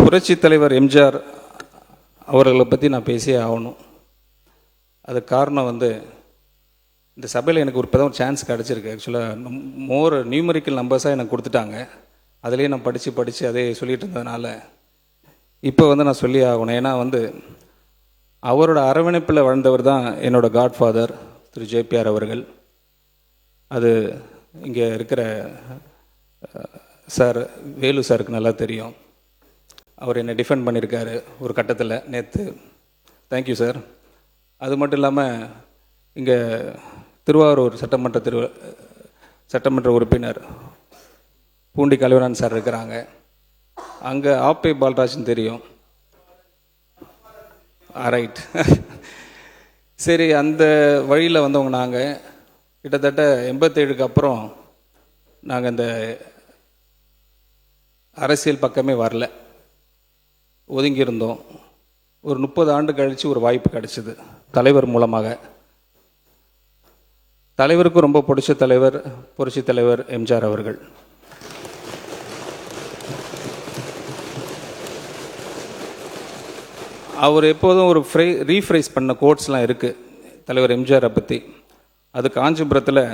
புரட்சி தலைவர் எம்ஜிஆர் அவர்களை பற்றி நான் பேசியே ஆகணும். அதுக்கு காரணம் இந்த சபையில் எனக்கு இப்போ தான் ஒரு சான்ஸ் கிடச்சிருக்கு. ஆக்சுவலாக மோர் நியூமரிக்கல் நம்பர்ஸாக எனக்கு கொடுத்துட்டாங்க. அதிலே நான் படித்து அதே சொல்லிகிட்டு இருந்ததுனால இப்போ நான் சொல்லி ஆகணும். ஏன்னா அவரோட அரவணைப்பில் வாழ்ந்தவர் தான் என்னோடய காட்ஃபாதர் திரு ஜேபிஆர் அவர்கள். அது இங்கே இருக்கிற சார் வேலு சாருக்கு நல்லா தெரியும். அவர் என்னை டிஃபெண்ட் பண்ணியிருக்காரு ஒரு கட்டத்தில் நேற்று. Thank you sir. அது மட்டும் இல்லாமல் இங்கே திருவாரூர் சட்டமன்ற உறுப்பினர் பூண்டி கலைவரன் சார் இருக்கிறாங்க. அங்கே ஆப்பே பால்ராஜ்னு தெரியும். ரைட். சரி, அந்த வழியில் வந்தவங்க நாங்கள் கிட்டத்தட்ட 87க்கு அப்புறம் நாங்கள் இந்த அரசியல் பக்கமே வரல, ஒதுங்கியிருந்தோம். ஒரு 30 ஆண்டு கழித்து ஒரு வாய்ப்பு கிடைச்சிது தலைவர் மூலமாக. தலைவருக்கும் ரொம்ப பிடிச்ச தலைவர் புரட்சி தலைவர் எம்ஜிஆர் அவர்கள். அவர் எப்போதும் ஒரு ரீஃப்ரைஸ் பண்ண கோட்ஸ்லாம் இருக்குது தலைவர் எம்ஜிஆரை பற்றி. அது காஞ்சிபுரத்தில்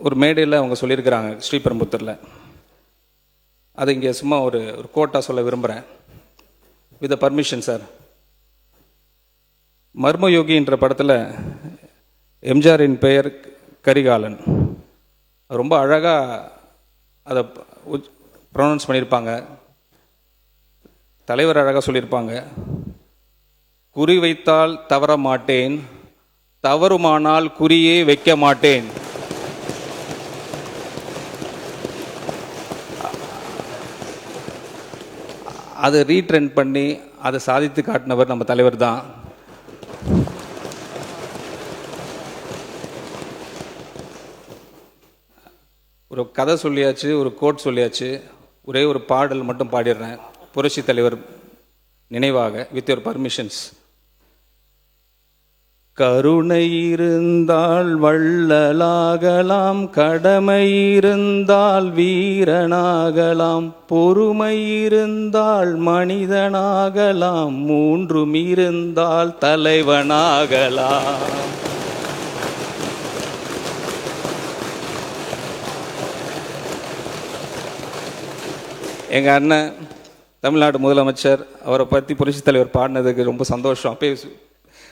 ஒரு மேடையில் அவங்க சொல்லியிருக்கிறாங்க, ஸ்ரீபெரும்புத்தூரில். அதை இங்கே சும்மா ஒரு கோட்டாக சொல்ல விரும்புகிறேன், வித் பர்மிஷன் சார். மர்மயோகி என்ற படத்தில் எம்ஜிஆரின் பெயர் கரிகாலன். ரொம்ப அழகாக அதை ப்ரொனவுன்ஸ் பண்ணியிருப்பாங்க. தலைவர் அழகாக சொல்லியிருப்பாங்க, குறி வைத்தால் தவற மாட்டேன், தவறுமானால் குறியே வைக்க மாட்டேன். அதை ரீட்ரெண்ட் பண்ணி அதை சாதித்து காட்டினவர் நம்ம தலைவர் தான். ஒரு கதை சொல்லியாச்சு, ஒரு கோட் சொல்லியாச்சு. ஒரே ஒரு பாடல் மட்டும் பாடிடுறேன் புரட்சி தலைவர் நினைவாக, வித் யுவர் பர்மிஷன்ஸ். கருணை இருந்தால் வள்ளலாகலாம், கடமை இருந்தால் வீரனாகலாம், பொறுமை இருந்தால் மனிதனாகலாம், மூன்றும் இருந்தால் தலைவனாகலாம். எங்கள் அண்ணன் தமிழ்நாடு முதலமைச்சர், அவரை பற்றி புரட்சி தலைவர் பாடினதுக்கு ரொம்ப சந்தோஷம். அப்பயே